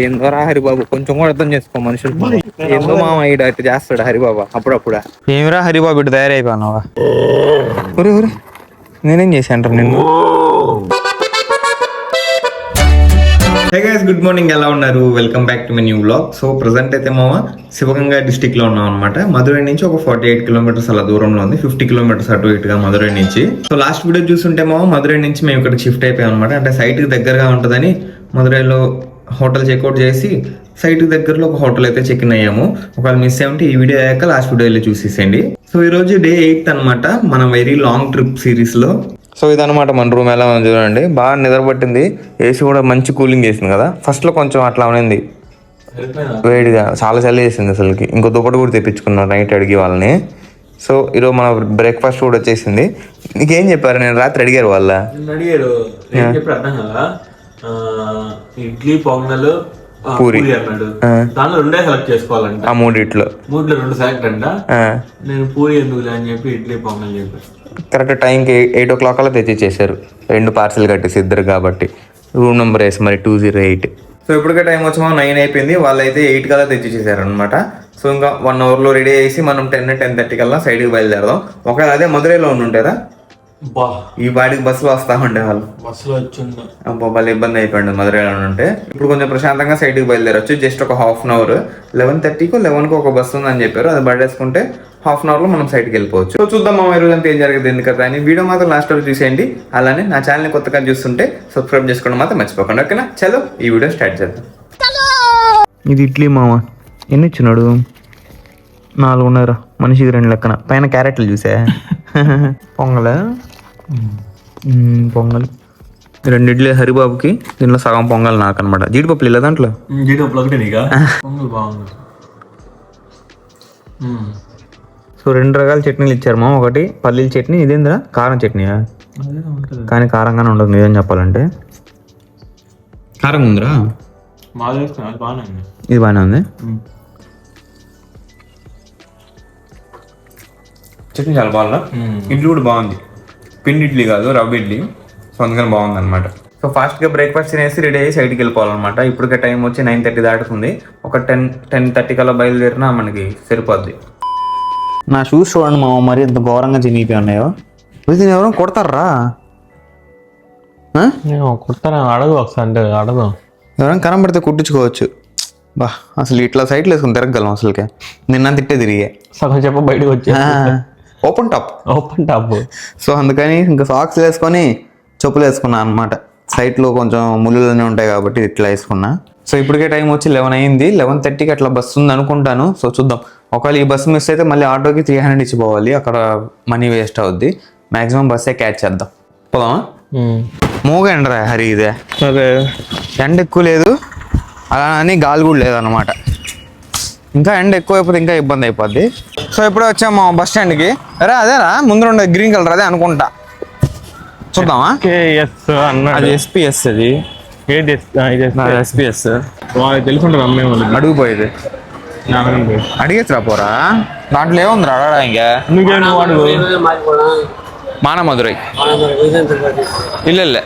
ఏందోరా హరిబాబు, కొంచెం కూడా అర్థం చేసుకో మనుషులు. ఏందో మామ ఈడ అయితే చేస్తాడు హరిబాబు అప్పుడప్పుడు. ఏమిరా హరిబాబు ఇటు తయారైపోయినావా? ఒరే ఒరే, నేనేం చేశాను నిన్ను? Hey guys, good morning. ఎలా ఉన్నారు? Welcome back to my new vlog. So present అయితే మామ శివగంగా డిస్టిక్ లో ఉన్నాం అనమాట. మధురై నుంచి ఒక 48 కిలోమీటర్స్ అలా దూరంలో ఉంది. 50 కిలోమీటర్స్ అటు ఇటుగా మధురై నుంచి. సో లాస్ట్ వీడియో చూస్తుంటే మామ మధురై నుంచి మేము ఇక్కడ షిఫ్ట్ అయిపోయాం అనమాట. అంటే సైట్ కి దగ్గరగా ఉంటుందని మధురైలో హోటల్ చెక్అవుట్ చేసి సైట్ కి దగ్గరలో ఒక హోటల్ అయితే చెక్ ఇన్ అయ్యాము. ఒకవేళ మిస్ అయ్యంటే ఈ వీడియో అయ్యాక లాస్ట్ వీడియో వెళ్ళి చూసేసేయండి. సో ఈ రోజు డే 8 అనమాట మన వెరీ లాంగ్ ట్రిప్ సిరీస్ లో. సో ఇదనమాట మన రూమ్. ఎలా ఉంది చూడండి, బాగా నిద్ర పట్టింది. ఏసీ కూడా మంచి కూలింగ్ చేసింది కదా. ఫస్ట్ లో కొంచెం అట్లా ఉంది వేడిగా, చాలా చలి చేసింది అసలుకి. ఇంకో దుప్పటి కూడా తెప్పించుకున్నాను నైట్ అడిగి వాళ్ళని. సో ఈరోజు మన బ్రేక్ఫాస్ట్ కూడా వచ్చేసింది. నీకేం చెప్పారు? నేను రాత్రి అడిగారు వాళ్ళ ఇడ్లీ పొంగల్ పూరి అన్నాడు. దానిలో రెండే సెలెక్ట్ చేసుకోవాలంట. ఆ మూడిట్లో 2 సెలెక్ట్ అంట. నేను పూరి ఎందుకు అని చెప్పి ఇడ్లీ పొంగల్ చెప్పాను. కరెక్ట్ టైంకి 8 o'clock అలా తెచ్చిచ్చేసారు. 2 పార్సల్ కట్టేసి ఇద్దరు కాబట్టి. రూమ్ నెంబర్ వేసి మరి 208. సో ఇప్పటికే టైం వచ్చి 9 అయిపోయింది. వాళ్ళైతే 8 కల్లా తెచ్చిచ్చేసారు అనమాట. సో ఇంకా 1 hourలో రెడీ చేసి మనం 10-10:30 కల్లా సైడ్కి బయలుదేరదాం. ఒకవేళ అదే మధురైలో ఉండుంటారా ఈ బాడికి బస్సులో వస్తా ఉండేవాళ్ళు. బస్సులో వచ్చిండు అబ్బా, వాళ్ళు ఇబ్బంది అయిపోయింది మధురైలో ఉంటే. ఇప్పుడు కొంచెం ప్రశాంతంగా సైడ్కి బయలుదేరొచ్చు. జస్ట్ ఒక 1/2 hour, 11:30కో 11కో ఒక బస్సు ఉందని చెప్పారు. అది పడేసుకుంటే 1/2 hourలో మనం సైడ్కి వెళ్ళిపోవచ్చు. సో చూద్దాం మా ఈరోజు అంతా ఏం జరిగింది ఎందుకంటే అని. వీడియో మాత్రం లాస్ట్ వరకు చూసేయండి. అలానే నా ఛానల్ని కొత్తగా చూస్తుంటే సబ్స్క్రైబ్ చేసుకోవడం మాత్రం మర్చిపోకండి, ఓకేనా? చలో ఈ వీడియో స్టార్ట్ చేద్దాం. ఇది ఇడ్లీ మామ ఎన్ని ఇచ్చినాడు? 4.5 మనిషికి 2 లెక్కన. పైన క్యారెట్లు చూసా. పొంగల్ 2 ఇడ్లీ హరిబాబుకి, దీంట్లో సగం పొంగల్ నాకు అనమాట. జీడిపప్పు లేదా దాంట్లో? జీడిపప్పు ఒకటే నీకా? పొంగల్ బాగుంది. సో 2 రకాల చట్నీలు ఇచ్చారు మా. ఒకటి పల్లీల చట్నీ, ఇదేంద్రా కారం చట్నీయా? కానీ కారంగానే ఉండదు నిజం చెప్పాలంటే. కారంగా ఉందిరా. ఇది బాగానే ఉంది. చట్నీ చాలా బాగుందా. ఇడ్లీ కూడా బాగుంది. పిండి ఇడ్లీ కాదు, రవ్వ ఇడ్లీ. సో అందుకని బాగుంది అనమాట. సో ఫాస్ట్గా బ్రేక్ఫాస్ట్ తినేసి రెడీ అయ్యి సైడ్కి వెళ్ళిపోవాలన్నమాట. ఇప్పటికే టైం వచ్చి 9:30 దాటుతుంది. ఒక 10-10:30 కల్లా బయలుదేరినా మనకి సరిపోద్ది. నా షూస్ చూడండి మా, మరి ఎంత ఘోరంగా చినిగిపోయి ఉన్నాయో. దీన్ని ఎవరో కొడతారా? కుడతారా? అడగు ఒకసారి. అంటే అడగు, ఎవరైనా కరం పడితే కుట్టించుకోవచ్చు. బా, అసలు ఇట్లా సైట్లు వేసుకుని తిరగగలం అసలుకే. నిన్న తిట్టే తిరిగే సగం చెప్ప బయటకు వచ్చి ఓపెన్ టాప్. సో అందుకని ఇంకా సాక్స్ వేసుకొని చెప్పులు వేసుకున్నా అనమాట. సైట్లో కొంచెం ముళ్ళులనే ఉంటాయి కాబట్టి ఇట్లా వేసుకున్నా. సో ఇప్పటికే టైం వచ్చి 11 అయింది. 11:30కి అట్లా బస్సు ఉంది అనుకుంటాను. సో చూద్దాం. ఒకవేళ ఈ బస్సు మిస్ అయితే మళ్ళీ ఆటోకి 300 ఇచ్చిపోవాలి. అక్కడ మనీ వేస్ట్ అవుద్ది. మాక్సిమం బస్సే క్యాచ్ చేద్దాం. పోదామా? మూగ ఎండరా హరి ఇదే. అదే ఎండ ఎక్కువ లేదు, అలా అని గాలి కూడా లేదనమాట. ఇంకా ఎండ ఎక్కువ అయిపోతే ఇంకా ఇబ్బంది అయిపోద్ది. సో ఇప్పుడే వచ్చాము బస్ స్టాండ్కి. అరే అదేరా ముందు ఉండే గ్రీన్ కలర్ అదే అనుకుంటా. చూద్దామా? అది SPS. అది SPS తెలుసుంటారు. అమ్మే వాళ్ళు అడుగుపోయేది అడిగేసిరా పోరా. దాంట్లో ఏముందిరా అడగడా? ఇంకా మానమధురై இல்ல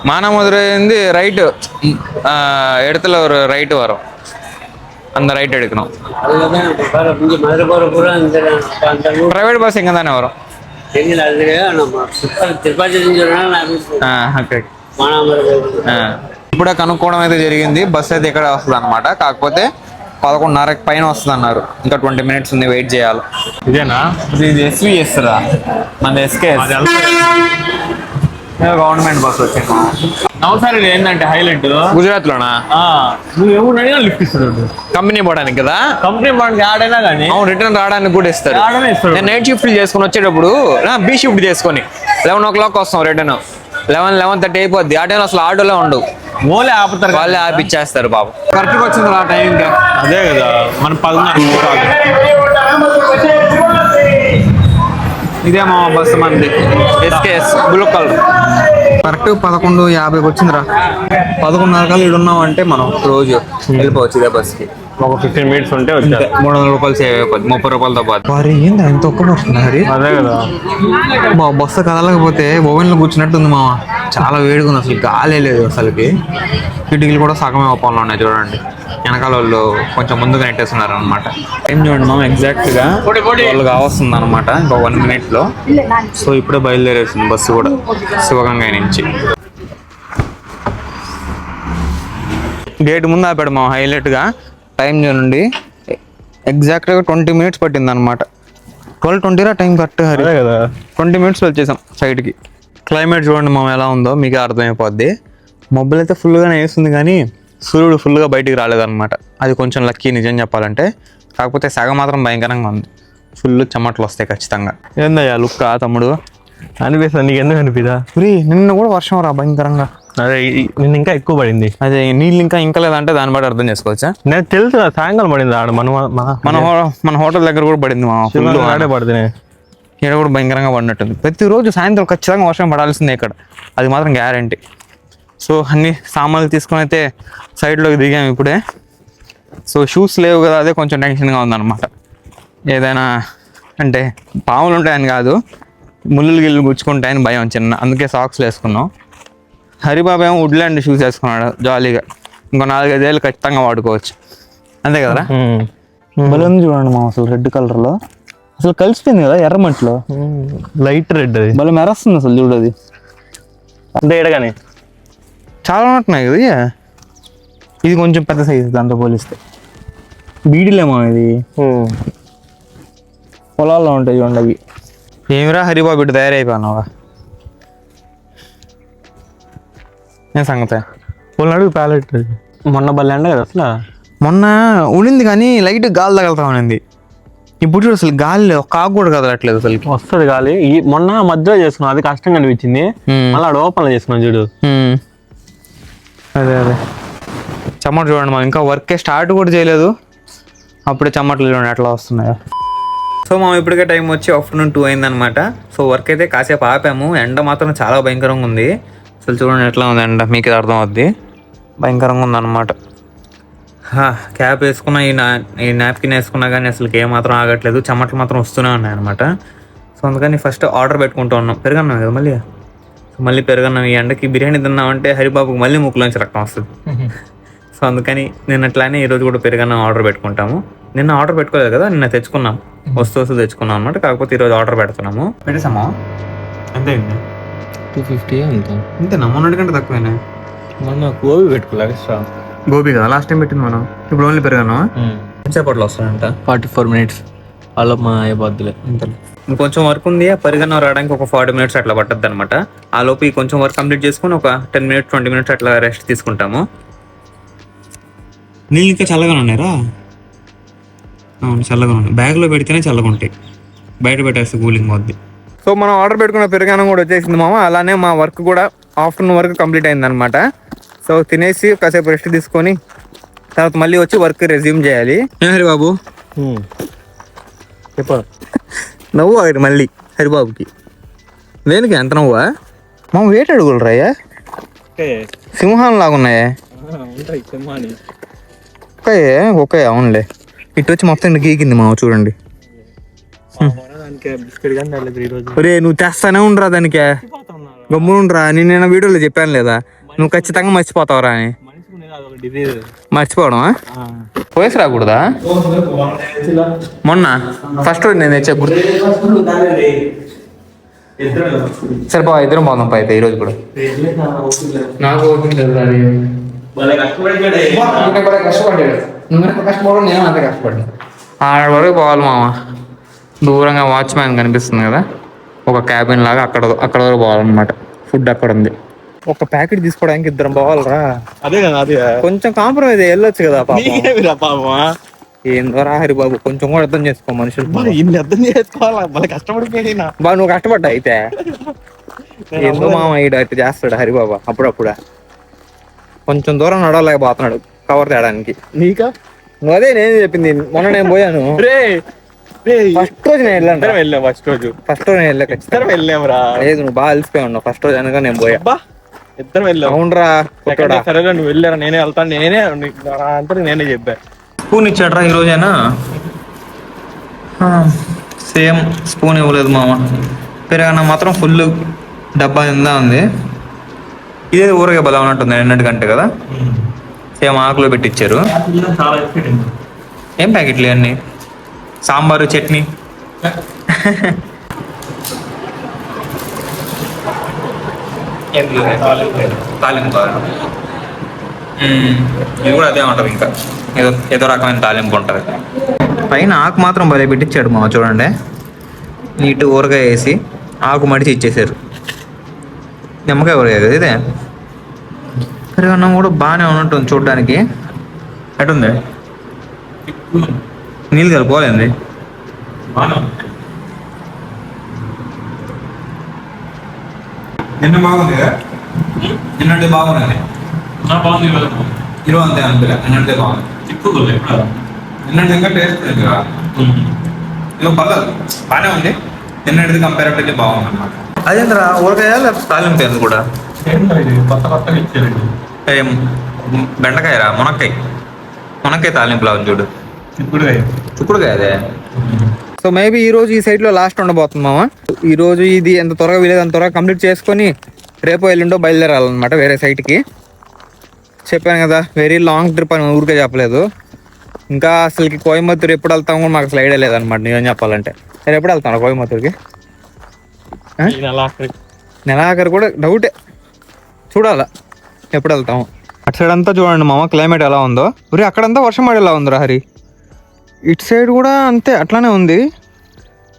மானாமதுரை வந்து ரைட்டு இடத்துல ஒரு ரைட்டு வரும். அந்த ரைட் எடுக்கணும். ప్రైవేట్ బస్ ఇంకా தானே வரும். ఇప్పుడే కనుక్కోవడం అయితే జరిగింది. బస్ అయితే ఇక్కడ వస్తుంది అనమాట. కాకపోతే 11:30 పైన వస్తుంది అన్నారు. ఇంకా 20 minutes ఉంది, వెయిట్ చేయాలి. ఇదేనా? ఇది SVS రా, మన SKS గవర్నమెంట్ బస్ వచ్చింది. నవసారి ఏంటంటే హైలైట్ గుజరాత్ లోనా? నువ్వు ఎవరైనా లిఫ్ట్ ఇస్తాడు కంపెనీ పోవడానికి కదా. కంపెనీ పోవడానికి ఆడైనా కానీ రిటర్న్ రావడానికి కూడా ఇస్తారు. నేను నైట్ షిఫ్ట్ చేసుకుని వచ్చేటప్పుడు B షిఫ్ట్ చేసుకొని 11 o'clock వస్తాం. రిటర్న్ 11-11:30 అయిపోద్ది. ఆ టైంలో అసలు ఆటోలో ఉండవు. ఓలే ఆపుతారు, వాళ్ళే ఆపిచ్చేస్తారు బాబు. కరెక్ట్గా వచ్చింది ఆ టైం. ఇంకా అదే కదా మనం 10:30. ఇదే మా బస్సు మంది SKS బ్లూ కలర్. కరెక్ట్ 11:50కి వచ్చిందిరా. 11:30 కల్లా ఇక్కడ ఉన్నాం అంటే మనం రోజు వెళ్ళిపోవచ్చు ఇదే బస్కి. ఒక 15 minutes ఉంటే వచ్చారు. 300 రూపాయలు సేవ్ అయిపోద్ది 30 రూపాయలతో పాటు. మరి ఏంది ఎంత ఒక్క పడుతుంది హరి? అదే కదా. మా బస్సు కదలకపోతే ఓవెన్ లో కూర్చున్నట్టుంది మామ. చాలా వేడిగా ఉంది, అసలు గాలే లేదు అసలుకి. కిటికీలు కూడా సగమే ఓపెన్లో ఉన్నాయి చూడండి. వెనకాల వాళ్ళు కొంచెం ముందుగా నెట్టేస్తున్నారు అనమాట. టైం చూడండి మామ, ఎగ్జాక్ట్ గా వాళ్ళు కావస్తుంది అనమాట ఇంకో 1 minute లో. సో ఇప్పుడే బయలుదేరేసింది బస్సు కూడా శివగంగ నుంచి. గేట్ ముందు ఆపాడు మా హైలైట్ గా. టైం చూడండి ఎగ్జాక్ట్ గా 20 minutes పట్టింది అనమాట. 12:20 టైం కరెక్ట్ హరి. 20 minutes వచ్చేసాం సైడ్ కి. క్లైమేట్ చూడండి మామ ఎలా ఉందో మీకు అర్థమైపోద్ది. మబ్బులు అయితే ఫుల్గానే వేస్తుంది కానీ సూర్యుడు ఫుల్గా బయటికి రాలేదన్నమాట. అది కొంచెం లక్కీ నిజం చెప్పాలంటే. కాకపోతే సగం మాత్రం భయంకరంగా ఉంది. ఫుల్ చెమటలు వస్తాయి ఖచ్చితంగా. ఏందయ్యా లుక్ తమ్ముడు అనిపిస్తుంది నీకు? ఎందుకు అనిపిదా? నిన్న కూడా వర్షం రా భయంకరంగా. అదే నిన్న ఇంకా ఎక్కువ పడింది. అదే నీళ్ళు ఇంకా లేదంటే దాన్ని బట్టి అర్థం చేసుకోవచ్చా? నేను తెలుసు సాయంకాలం పడింది ఆడ మన హోటల్ దగ్గర కూడా పడింది మా ఫుల్ ఆడే పడుతున్నాయి. ఇక్కడ కూడా భయంకరంగా పడినట్టుంది. ప్రతిరోజు సాయంత్రం ఖచ్చితంగా వర్షం పడాల్సిందే ఇక్కడ, అది మాత్రం గ్యారంటీ. సో అన్ని సామాన్లు తీసుకొని అయితే సైడ్లోకి దిగాము ఇప్పుడే. సో షూస్ లేవు కదా, అదే కొంచెం టెన్షన్గా ఉందన్నమాట. ఏదైనా అంటే పాములు ఉంటాయని కాదు, ముళ్ళు గిల్లు గుచ్చుకుంటాయని భయం చిన్న, అందుకే సాక్స్లు వేసుకున్నాం. హరిబాబు ఏమో వుడ్లాండ్ షూస్ వేసుకున్నాడు జాలీగా. ఇంకో 4-5 ఏళ్ళు ఖచ్చితంగా వాడుకోవచ్చు, అంతే కదరా? బలం చూడండి మా అసలు రెడ్ కలర్లో అసలు కలిసిపోయింది కదా ఎర్రమట్లో. లైట్ రెడ్ అది బలం మెరస్తుంది అసలు చూడు. అది అంతే ఏడగానే చాలా ఉంటున్నాయి కదా. ఇది కొంచెం పెద్ద సైజు దాంతో పోలిస్తే. బీడీలేమో ఇది, పొలాల్లో ఉంటాయి చూడండి అవి. ఏమిరా హరిబాబు ఇటు తయారైపోయినావా? ఏం సంగతే? పోలనాడు ప్యాలెట్ మొన్న బల్లె ఎండ కదా అసలు. మొన్న ఉండింది కానీ లైట్ గాలి తగలుతా ఉన్నింది. ఇప్పుడు చూడు అసలు గాలి ఒక ఆకు కూడా కదలట్లేదు అసలు. వస్తుంది గాలి. ఈ మొన్న మధ్యలో చేసుకున్నాం, అది కష్టంగా అనిపించింది. మళ్ళీ ఆడ ఓపెన్ చేసుకున్నాం చూడు. అదే చెమట చూడండి మనం ఇంకా వర్కే స్టార్ట్ కూడా చేయలేదు, అప్పుడే చెమటలు చూడండి ఎట్లా వస్తున్నాయో. సో మనం ఇప్పటికే టైం వచ్చి ఆఫ్టర్నూన్ 2 అయిందనమాట. సో వర్క్ అయితే కాసేపు ఆపాము. ఎండ మాత్రం చాలా భయంకరంగా ఉంది అసలు. చూడండి ఎట్లా ఉంది ఎండ, మీకు ఇది అర్థం అవుద్ది. భయంకరంగా ఉందన్నమాట. క్యాప్ వేసుకున్నా ఈ నాప్కిన్ వేసుకున్నా కానీ అసలు ఏమాత్రం ఆగట్లేదు, చెమటలు మాత్రం వస్తూనే ఉన్నాయి అనమాట. సో అందుకని ఫస్ట్ ఆర్డర్ పెట్టుకుంటూ ఉన్నాం. పెరుగన్నాం కదా మళ్ళీ పెరుగన్నాం. ఈ ఎండకి బిర్యానీ తిన్నామంటే హరిబాబుకి మళ్ళీ ముక్కులోంచి రక్తం వస్తుంది. సో అందుకని నిన్న అట్లానే ఈరోజు కూడా పెరుగన్నం ఆర్డర్ పెట్టుకుంటాము. నిన్న ఆర్డర్ పెట్టుకోలేదు కదా, నిన్న తెచ్చుకున్నాం, వస్తూ తెచ్చుకున్నాం అనమాట. కాకపోతే ఈరోజు ఆర్డర్ పెడుతున్నాము. పెట్టేసామా? ఎంత అయింది? 250 అంతేనా? మొన్నటి కంటే తక్కువేనా? మొన్న గోబీ పెట్టుకోలే ఎక్స్ట్రా. గోబీ కదా లాస్ట్ టైం పెట్టింది మనం, ఇప్పుడు ఓన్లీ పెరుగన్నా. ఎంతసేపట్లో వస్తాడంట? 44 minutes అలా మా అయిపోద్దులే. ఇంకొంచెం వర్క్ ఉంది, ఆ పెరుగన్నం రావడానికి ఒక 40 minutes అట్లా పట్టద్ది అనమాట. ఆ లోపు కొంచెం వర్క్ కంప్లీట్ చేసుకుని ఒక 10 minutes 20 minutes అట్లా రెస్ట్ తీసుకుంటాము. నీళ్ళు ఇంకా చల్లగా ఉన్నాయరా? అవును చల్లగా ఉన్నాయి. బ్యాగ్లో పెడితేనే చల్లగా ఉంటాయి, బయట పెట్టేస్తే కూలింగ్ అవుద్ది. సో మనం ఆర్డర్ పెట్టుకున్న పెరుగన్నం కూడా వచ్చేసింది మామ. అలానే మా వర్క్ కూడా ఆఫ్టర్నూన్ వర్క్ కంప్లీట్ అయింది అనమాట. సో తినేసి కాసేపు రెస్ట్ తీసుకొని తర్వాత మళ్ళీ వచ్చి వర్క్ రెజ్యూమ్ చేయాలి. హరిబాబు నవ్వు ఆగడు మళ్ళీ హరిబాబుకి. దేనికి ఎంత నవ్వా? మా వేట అడుగులు రాయా, సింహాన్ లాగా ఉన్నాయా? ఓకే అవునులే. ఇటు వచ్చి మొత్తం గీకింది మావ చూడండి. ఒరే నువ్వు తెస్తానే ఉండరా దానికే, గమ్మునుండ్రా. నేను వీడియోలో చెప్పాను లేదా, నువ్వు ఖచ్చితంగా మర్చిపోతావురా అని. మర్చిపోవడమా? వయసు రాకూడదా? మొన్న ఫస్ట్ రోజు నేను తెచ్చా గుర్తు. సరే బావ ఇద్దరం పోదాం పా అయితే ఈరోజు కూడా. నాకు కష్టపడు, నేను అంతే కష్టపడ్డా. ఆడ వరకు పోవాలి మామ. దూరంగా వాచ్మ్యాన్ కనిపిస్తుంది కదా, ఒక క్యాబిన్ లాగా అక్కడ వరకు పోవాలన్నమాట. ఫుడ్ అక్కడ ఉంది. ఒక ప్యాకెట్ తీసుకోవడానికి ఇద్దరం పోవాలరా. అదే కదా, అదే కొంచెం కాంప్రమైజ్ వెళ్ళొచ్చు కదా. ఏందో రా హరిబాబు, కొంచెం కూడా అర్థం చేసుకో మనుషులు. ఇన్ని అర్థం చేసుకోవాలి, మళ్ళీ కష్టపడిపోయినా. బాగా నువ్వు కష్టపడ్డా అయితే. ఏందో మామ ఈడ అట్లా చేస్తాడు హరిబాబు అప్పుడప్పుడు. కొంచెం దూరం నడవలేకపోతున్నాడు కవర్ తేడానికి. నీకా? నువ్వు అదే నేను చెప్పింది. మొన్న నేను పోయాను ఫస్ట్ రోజు నేను వెళ్ళాను. ఫస్ట్ రోజు నేను వెళ్ళా ఖచ్చితంగా వెళ్ళాంరా. లేదు నువ్వు బాగా అలసిపోయి ఉన్నావు ఫస్ట్ రోజు అనగా నేను పోయా. ఇద్దరం వెళ్ళాం. అవునరా, సరేగా నువ్వు వెళ్ళారా, నేనే వెళ్తాను, నేనే అంతా నేనే చెప్పా. స్పూన్ ఇచ్చాడ్రా ఈరోజైనా. సేమ్ స్పూన్ ఇవ్వలేదు మామ. పెరుగన్నం మాత్రం ఫుల్ డబ్బా నిందా ఉంది. ఇదే ఊరగా బలం ఉన్నట్టుంది నిన్నటికంటే కదా. సేమ్ ఆకులో పెట్టించారు. చాలా ఎక్స్పీరియన్స్. ఏం ప్యాకెట్లు అన్నీ? సాంబారు చట్నీ. తాలింపు. ఇది కూడా అదే ఉంటుంది. ఇంకా ఏదో ఏదో రకమైన తాలింపు ఉంటుంది. పైన ఆకు మాత్రం భలే పెట్టించాడు మామ, చూడండి. నీట్ ఊరగా వేసి ఆకు మడిచి ఇచ్చేసారు. నిమ్మకాయ ఊరగాయ కదా ఇదే. పెరుగన్నం కూడా బాగానే ఉన్నట్టుంది చూడడానికి. ఎటుంది? నీళ్ళు కలిపోలేంది. నిన్న బాగుంది కదా, నిన్నటి బాగున్నది. ఈరోజు అంతే అనిపించలే, నిన్నటిదే బాగుంది. నిన్నటి ఇంకా టేస్ట్ లేదు కదా. ఇదో పర్లేదు, బాగానే ఉంది. నిన్నటిది కంపారిటివ్లీ బాగుంది అన్నమాట. అదేంటరా ఊరగాయ లేకపోతే తాలింపు ఏంది కూడా? కొత్త కొత్తగా ఇచ్చారండి. ఏం బెండకాయరా? మునక్కాయ తాలింపులా ఉంది చూడు. చిక్కుడుకాయ అదే. సో మేబీ ఈ రోజు ఈ సైట్లో లాస్ట్ ఉండబోతుంది మామ. ఈ రోజు ఇది ఎంత త్వరగా వీలేదు అంత త్వరగా కంప్లీట్ చేసుకొని రేపు ఎల్లుండో బయలుదేరాలన్నమాట వేరే సైట్కి. చెప్పాను కదా, వెరీ లాంగ్ ట్రిప్ అని ఊరికే చెప్పలేదు. ఇంకా అసలుకి కోయంబత్తూరు ఎప్పుడు వెళ్తాం కూడా మాకు అసలు ఐడియా లేదనమాట. నేను చెప్పాలంటే నేను ఎప్పుడు వెళ్తాను కోయంబత్తూరుకి? నెలాఖరు కూడా డౌటే, చూడాలా ఎప్పుడు వెళ్తాము. అటు సైడ్ అంతా చూడండి మామ, క్లైమేట్ ఎలా ఉందో. మరి అక్కడంతా వర్షం పడేలా ఉందిరా హరి. ఇటు సైడ్ కూడా అంతే అట్లానే ఉంది,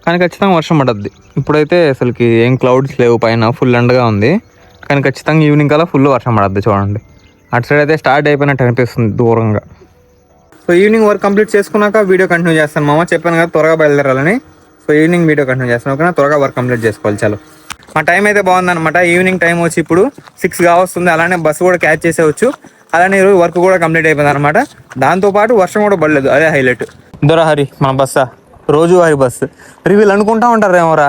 కానీ ఖచ్చితంగా వర్షం పడద్ది. ఇప్పుడైతే అసలుకి ఏం క్లౌడ్స్ లేవు, పైన ఫుల్ ఎండగా ఉంది. కానీ ఖచ్చితంగా ఈవినింగ్ కల్లా ఫుల్ వర్షం పడద్ది చూడండి. అటు సైడ్ అయితే స్టార్ట్ అయిపోయినట్టు అనిపిస్తుంది దూరంగా. సో ఈవినింగ్ వర్క్ కంప్లీట్ చేసుకున్నాక వీడియో కంటిన్యూ చేస్తాను మామ. చెప్పాను కదా త్వరగా బయలుదేరాలని. సో ఈవినింగ్ వీడియో కంటిన్యూ చేస్తాను. ఓకేనా, త్వరగా వర్క్ కంప్లీట్ చేసుకోవాలి. చాలు, మా టైం అయితే బాగుందన్నమాట. ఈవినింగ్ టైం వచ్చి ఇప్పుడు 6 కావస్తుంది. అలానే బస్సు కూడా క్యాచ్ చేసేవచ్చు. అలానే ఈరోజు వర్క్ కూడా కంప్లీట్ అయిపోయింది అనమాట. దాంతోపాటు వర్షం కూడా పడలేదు, అదే హైలైట్. దొరా హరి మన బస్సా, రోజు హరి బస్సు. వీళ్ళు అనుకుంటా ఉంటారు ఏమోరా,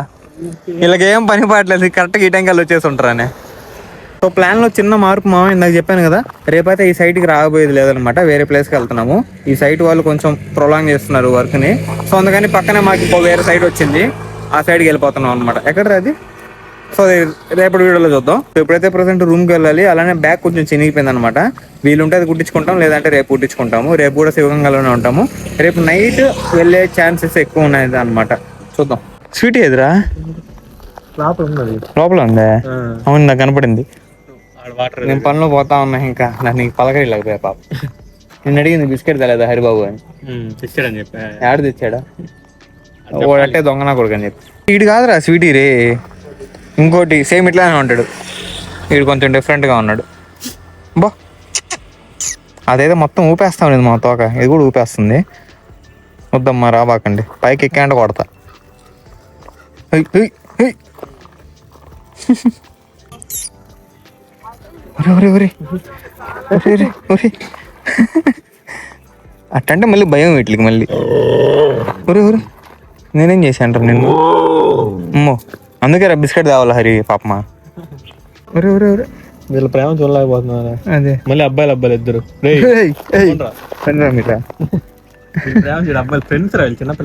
వీళ్ళకి ఏం పని పడలేదు, కరెక్ట్గా ఈ టైంకి వచ్చేసి ఉంటారని. సో ప్లాన్లో చిన్న మార్పు మామ. ఇందాక చెప్పాను కదా, రేపైతే ఈ సైట్కి రాబోయేది లేదనమాట, వేరే ప్లేస్కి వెళ్తున్నాము. ఈ సైట్ వాళ్ళు కొంచెం ప్రొలాంగ్ చేస్తున్నారు వర్క్ని. సో అందుకని పక్కనే మాకు ఇంకో వేరే సైట్ వచ్చింది, ఆ సైడ్కి వెళ్ళిపోతున్నాం అనమాట. ఎక్కడ అది? సో రేపటి వీడియోలో చూద్దాం. సో ఇప్పుడైతే ప్రజెంట్ రూమ్కి వెళ్ళాలి. అలానే బ్యాగ్ కొంచెం చినిగిపోయింది అనమాట. వీలుంటే అది కుట్టించుకుంటాం, లేదంటే రేపు కుట్టించుకుంటాము. రేపు కూడా శివగంగలోనే ఉంటాము. రేపు నైట్ వెళ్ళే ఛాన్సెస్ ఎక్కువ ఉన్నాయి అనమాట. చూద్దాం. స్వీట్ ఎదురా లోపల ఉందా? అవును, నాకు కనపడింది. నేను పనిలో పోతా ఉన్నా, ఇంకా నాకు నీకు పలకరిలేకపోయా పాప. నేను అడిగింది బిస్కెట్ తెలేదా హరిబాబు అని. తెచ్చాడని చెప్పి యాడ్ తెచ్చాడా? ఓడట్టే దొంగనా కొడుకు అని చెప్పి. వీడు కాదురా స్వీటీ రే, ఇంకోటి సేమ్ ఇట్లానే ఉంటాడు. వీడు కొంచెం డిఫరెంట్గా ఉన్నాడు. బా అదేదో మొత్తం ఊపేస్తాం లేదు మా తోక, ఇది కూడా ఊపేస్తుంది. వద్దమ్మా రాబాకండి, పైకి ఎక్కాంట కొడతా. అట్టంటే మళ్ళీ భయం వీటికి మళ్ళీ. ఒరే ఒరే నేనేం చేశాను నిన్ను? అమ్మో, అందుకే రా బిస్కెట్ తేవాలి హరి పాపమా. ఒరే ఒరే ఒరే వీళ్ళ ప్రేమ చూడలేకపోతున్నారు. అదే మళ్ళీ అబ్బాయిలు ఇద్దరు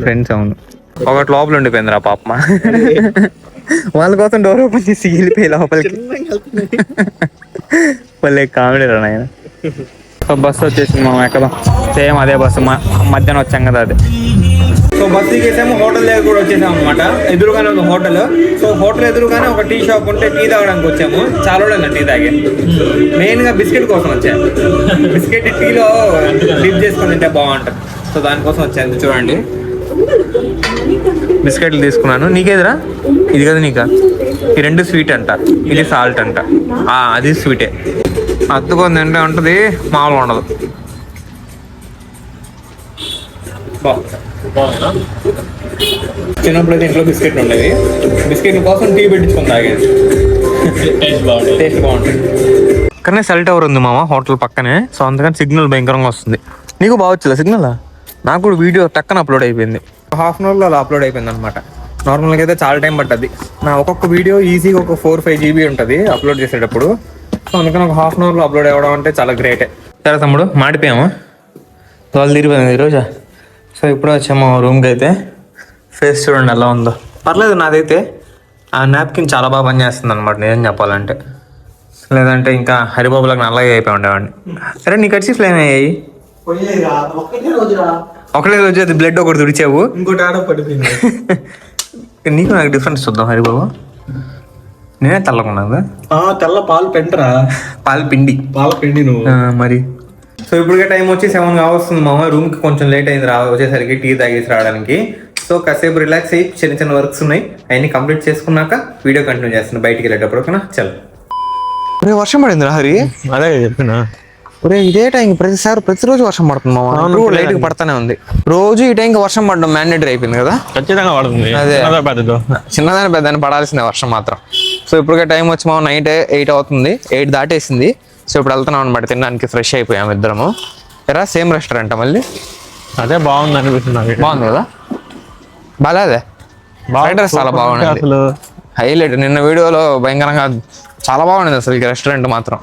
ఫ్రెండ్స్. అవును, ఒకటి లోపల ఉండిపోయింది రా పాపమా. వాళ్ళ కోసం డోర్ ఓపెన్ చేసి వెళ్ళిపోయి లోపలికి. వాళ్ళే కామెడీ రా నాయన. బస్సు వచ్చేసింది మనం ఎక్కడ సేమ్ అదే బస్సు, మధ్యాహ్నం వచ్చాం కదా అదే. సో బస్సు దిగేసాము, హోటల్ దగ్గర కూడా వచ్చేసాము అనమాట. ఎదురుగానే ఉంది హోటల్. సో హోటల్ ఎదురుగానే ఒక టీ షాప్ ఉంటే టీ తాగడానికి వచ్చాము. చాలా రోజులు టీ తాగే, మెయిన్గా బిస్కెట్ కోసం వచ్చాను. బిస్కెట్ టీలో డిప్ చేసుకొని తింటే బాగుంటుంది. సో దానికోసం వచ్చాను. చూడండి బిస్కెట్లు తీసుకున్నాను. నీకేదిరా? ఇది కదా నీకా? ఈ రెండు స్వీట్ అంట, ఇది సాల్ట్ అంట. అది స్వీటే. అద్దుకొని తింటే ఉంటుంది, మామూలుగా ఉండదు. చిన్నప్పుడైతే ఇంట్లో బిస్కెట్ ఉండేది, బిస్కెట్ కోసం టీ పెట్టించుకొని తాగేది. టేస్ట్ బాగుంటుంది. కానీ సెల్ టవర్ ఉంది మామ హోటల్ పక్కనే. సో అందుకని సిగ్నల్ భయంకరంగా వస్తుంది. నీకు బాగా వచ్చిందా సిగ్నల్? నాకు కూడా వీడియో టక్కన అప్లోడ్ అయిపోయింది, హాఫ్ అన్ అవర్లో అలా అప్లోడ్ అయిపోయింది అనమాట. నార్మల్గా అయితే చాలా టైం పట్టద్ది. నా ఒక్కొక్క వీడియో ఈజీగా ఒక 4-5 GB ఉంటుంది అప్లోడ్ చేసేటప్పుడు. సో అందుకని ఒక హాఫ్ అన్ అవర్లో అప్లోడ్ అవ్వడం అంటే చాలా గ్రేటే. సరే తమ్ముడు, మాడిపోయాము. వాళ్ళు తిరిగిపోయింది ఈరోజు. సో ఇప్పుడు వచ్చాము రూమ్కి అయితే. ఫేస్ చూడండి ఎలా ఉందో. పర్లేదు నాదైతే. ఆ నాప్కిన్ చాలా బాగా పనిచేస్తుంది అనమాట నేను చెప్పాలంటే. లేదంటే ఇంకా హరిబాబులకు నల్లగా అయిపోయి ఉండేవాడిని. సరే నీ కర్చీఫ్లు ఏమయ్యాయి? ఒకటే రోజు అది బ్లడ్ ఒకటి తుడిచావు, ఇంకోటి ఆడ పడిపోయింది. నీకు నాకు డిఫరెన్స్ చూద్దాం హరిబాబు. నేనే తెల్లకున్నాను. తెల్ల పాలు పెంటరా, పాలు పిండి. పాల పిండి నువ్వు. మరి సో ఇప్పటికే టైం వచ్చి 7 కావస్తుంది మామ. రూమ్కి కొంచెం లేట్ అయింది వచ్చేసరికి టీ తాగేసి రావడానికి. సో కాసేపు రిలాక్స్ అయ్యి చిన్న చిన్న వర్క్స్ ఉన్నాయి, అవన్నీ కంప్లీట్ చేసుకున్నాక వీడియో కంటిన్యూ చేస్తున్నాను బయటికి వెళ్ళేటప్పుడు. ఓకేనా? చల్. వర్షం పడింది రా హరి. అదే చెప్పిన ఒరే ఇదే టైంకి ప్రతిరోజు వర్షం పడుతుంది మామ. లైట్ పడతానే ఉంది. రోజు ఈ టైంకి వర్షం పడడం మ్యాండేటరీ అయిపోయింది కదా. ఖచ్చితంగా పడుతుంది. అదే చిన్నదాని పెద్దని పడాల్సిందే వర్షం మాత్రం. సో ఇప్పటికే టైం వచ్చి మామ నైట్ 8 అవుతుంది. 8 దాటేసింది. సో ఇప్పుడు వెళ్తున్నాం అనమాట తినడానికి. ఫ్రెష్ అయిపోయాము ఇద్దరము. ఎరా సేమ్ రెస్టారెంట్ మళ్ళీ? అదే బాగుంది అనిపిస్తుంది. బాగుంది కదా? బాగాలేదే ఫ్రైడ్ రైస్ చాలా బాగుంది అసలు. హైలైట్ నిన్న వీడియోలో భయంకరంగా చాలా బాగుంది అసలు ఈ రెస్టారెంట్ మాత్రం.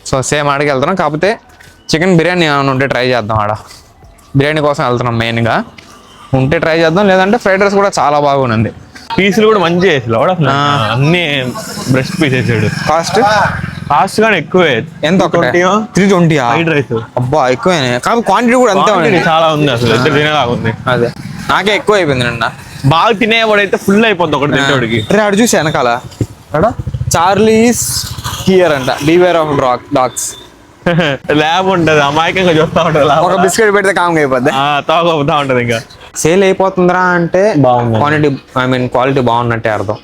సో సేమ్ ఆడికి వెళ్తున్నాం. కాకపోతే చికెన్ బిర్యానీ ఏమైనా ఉంటే ట్రై చేద్దాం. ఆడ బిర్యానీ కోసం వెళ్తున్నాం మెయిన్గా. ఉంటే ట్రై చేద్దాం, లేదంటే ఫ్రైడ్ రైస్ కూడా చాలా బాగుంది. పీసులు కూడా మంచిగా వేసాడు అన్ని బ్రెస్ట్ పీస్ వేసాడు. కాస్ట్ కానీ ఎక్కువే. ఎంత? 320 ఫ్రైడ్ రైస్. అబ్బా ఎక్కువే. కాబట్టి క్వాంటిటీ కూడా అంతే ఉంది. చాలా ఉంది అసలు. ఇద్దరు తినేలాగా ఉంది. అదే నాకే ఎక్కువ అయిపోయింది నిన్న. బాగా తినేవాడైతే ఫుల్ అయిపోద్ది ఒకటి తినేవాడికి. ఆడు చూసి వెనకాల చార్లీస్ హియర్ అంట, బివేర్ ఆఫ్ డాగ్స్ ల్యాబ్ ఉంటది. అమాయకంగా చూస్తా ఉంటది. ఒక బిస్కెట్ పెడితే కామ్గా అయిపోద్ది. తాగుతా ఉంటది. ఇంకా సేల్ అయిపోతుందిరా అంటే బాగుంది. క్వాలిటీ బాగున్నట్టే అర్థం.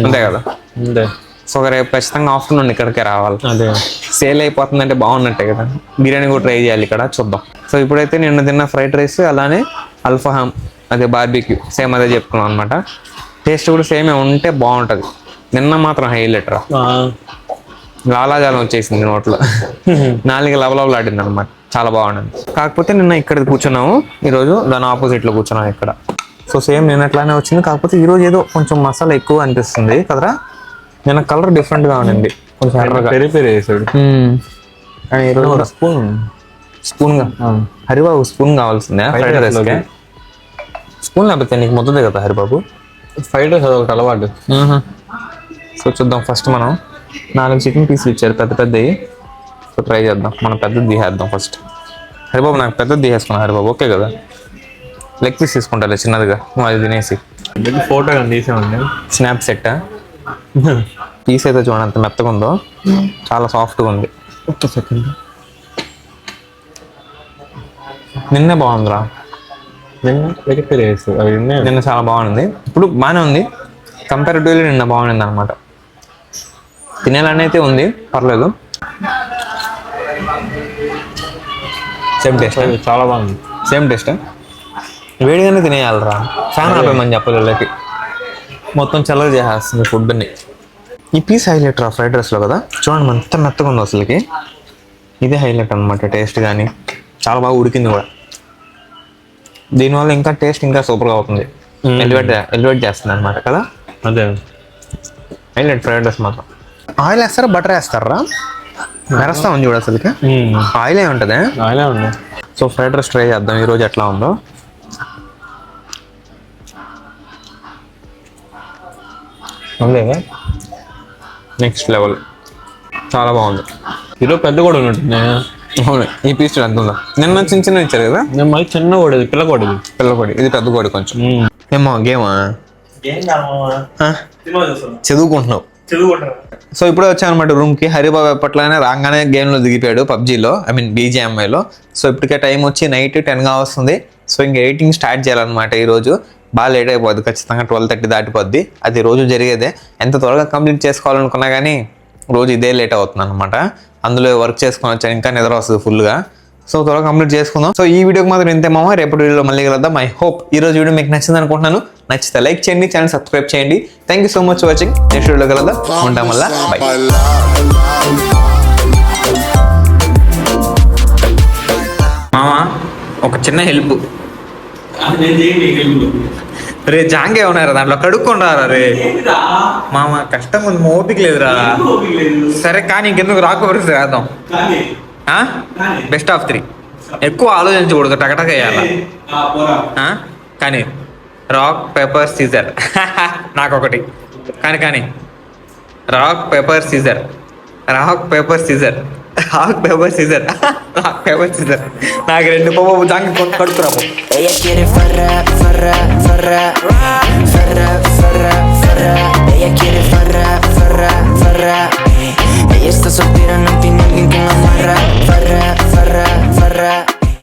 అంతే కదా? అంతే. సో రేపు ఖచ్చితంగా ఆఫ్టర్నూన్ ఇక్కడికే రావాలి. అదే సేల్ అయిపోతుందంటే బాగున్నట్టే కదా. బిర్యానీ కూడా ట్రై చేయాలి ఇక్కడ, చూద్దాం. సో ఇప్పుడైతే నిన్న తిన్న ఫ్రైడ్ రైస్, అలానే అల్ఫాహామ్, అదే బార్బీక్యూ సేమ్ అదే చెప్పుకున్నాం అనమాట. టేస్ట్ కూడా సేమే ఉంటే బాగుంటుంది. నిన్న మాత్రం హైలైట్ రా. లాలాజాలం వచ్చేసింది నోట్లో. 4 లవలవలాడింది అనమాట. చాలా బాగుంది. కాకపోతే నిన్న ఇక్కడ కూర్చున్నాము, ఈరోజు దాని ఆపోజిట్లో కూర్చున్నాము ఇక్కడ. సో సేమ్ నిన్న అట్లానే వచ్చింది. కాకపోతే ఈరోజు ఏదో కొంచెం మసాలా ఎక్కువ అనిపిస్తుంది కదరా. నిన్న కలర్ డిఫరెంట్గా ఉండింది, కొంచెం ఎర్రగా పెరి వేసాడు. కానీ ఈరోజు స్పూన్గా హరిబాబు స్పూన్ కావాల్సిందే ఫ్రైడ్ రైస్కి. స్పూన్ లేకపోతే నీకు ముద్దదే కదా హరిబాబు. ఫ్రైడ్ రైస్ ఒకటి అలవాటు. సో చూద్దాం. ఫస్ట్ మనం 4 చికెన్ పీసులు ఇచ్చారు పెద్ద పెద్దవి. సో ట్రై చేద్దాం. మనం పెద్దది తీసేద్దాం ఫస్ట్. హరిబాబు నాకు పెద్దది తీసేసుకున్నా. హరిబాబు ఓకే కదా? లెగ్ పీస్ తీసుకుంటారు చిన్నదిగా, నువ్వు అది తినేసి. ఫోటో కానీ తీసామండి. స్నాప్ సెట్ పీస్ అయితే చూడండి ఎంత మెత్తగా ఉందో, చాలా సాఫ్ట్గా ఉంది. ఒక్క సెకండ్. నిన్నే బాగుందిరా. నిన్న చాలా బాగుంది. ఇప్పుడు బాగానే ఉంది. కంపారిటివ్లీ నిన్న బాగుంది అనమాట. తినేలానే అయితే ఉంది, పర్లేదు. Same taste. చాలా బాగుంది. Same taste. వేడిగానే తినేయాలరా. ఫ్యాన్ ఆపేమని చెప్పాలి వీళ్ళకి. మొత్తం చల్లగా చేసేస్తుంది ఫుడ్ని. ఈ పీస్ హైలైట్ రా ఫ్రైడ్ రైస్లో కదా. చూడండి ఎంత మెత్తగా ఉంది అసలుకి. ఇదే హైలైట్ అనమాట. టేస్ట్ కానీ చాలా బాగా ఉడికింది కూడా. దీనివల్ల ఇంకా టేస్ట్ ఇంకా సూపర్గా అవుతుంది. ఎలివేట్ చేస్తుంది అనమాట కదా. అదే హైలైట్ ఫ్రైడ్ రైస్ మాత్రం. ఆయిల్ వేస్తారా బటర్ వేస్తారా? మెరస్తామని చూడు అసలుకి. ఆయిల్ ఏ ఉంటుంది. ఆయిలే ఉంది. సో ఫ్రైడ్ రైస్ ట్రై చేద్దాం ఈరోజు ఎట్లా ఉందో. Next level. చాలా బాగుంది. ఈరోజు పెద్ద కూడా ఉన్నట్టుంది. అవును. ఈ పీస్ ఎంత ఉందో. నిన్న చిన్న చిన్న ఇచ్చారు కదా. నేను మళ్ళీ చిన్న కొడేది, పిల్ల కొడేది. ఇది పెద్ద కోడి కొంచెం. ఏమో గేమా చదువుకుంటున్నావు. సో ఇప్పుడే వచ్చా అనమాట రూమ్కి. హరిబాబు ఎప్పట్లోనే రాగానే గేమ్లో దిగిపోయాడు పబ్జీలో, BGMIలో. సో ఇప్పటికే టైం వచ్చి నైట్ 10 వస్తుంది. సో ఇంకా ఎడిటింగ్ స్టార్ట్ చేయాలన్నమాట. ఈరోజు బాగా లేట్ అయిపోద్ది, ఖచ్చితంగా 12:30 దాటిపోద్ది. అది రోజు జరిగేదే. ఎంత త్వరగా కంప్లీట్ చేసుకోవాలనుకున్నా కానీ రోజు ఇదే లేట్ అవుతుంది అనమాట. అందులో వర్క్ చేసుకొని వచ్చాను, ఇంకా నిద్ర వస్తుంది ఫుల్గా. సో త్వరగా కంప్లీట్ చేసుకుందాం. సో ఈ వీడియోకి మాత్రం ఇంతే మామ. రేపటి వీడియోలో మళ్ళీ కలుద్దాం. ఐ హోప్ ఈ రోజు వీడియో మీకు నచ్చింది అనుకుంటున్నాను. నచ్చితే లైక్ చేయండి, ఛానల్ సబ్స్క్రైబ్ చేయండి. Thank you so much for watching. Next వీడియోలో కలుద్దాం. ఉంటాం మళ్ళీ. బై. మామ ఒక చిన్న హెల్ప్. రే జాంగే ఉన్నారు దాంట్లో, కడుక్కొని రారా రే. మామ కష్టం ఉంది, ఓపిక లేదురా. సరే కానీ ఇంకెందుకు రాకపోతే వేద్దాం. Best of 3. ఎక్కువ ఆలోచించకూడదు, టకటక వేయాలి. కానీ రాక్ పేపర్ సీజర్ నాకొకటి కానీ రాక్ పేపర్ సీజర్ నాకు 2 పప్పు దానికి కడుతురాపు. Ella quiere farra, farra, farra, farra, farra, farra. Ella quiere farra, farra, farra. Ella está soltera, no tiene alguien que la amarra. Farra, farra, farra.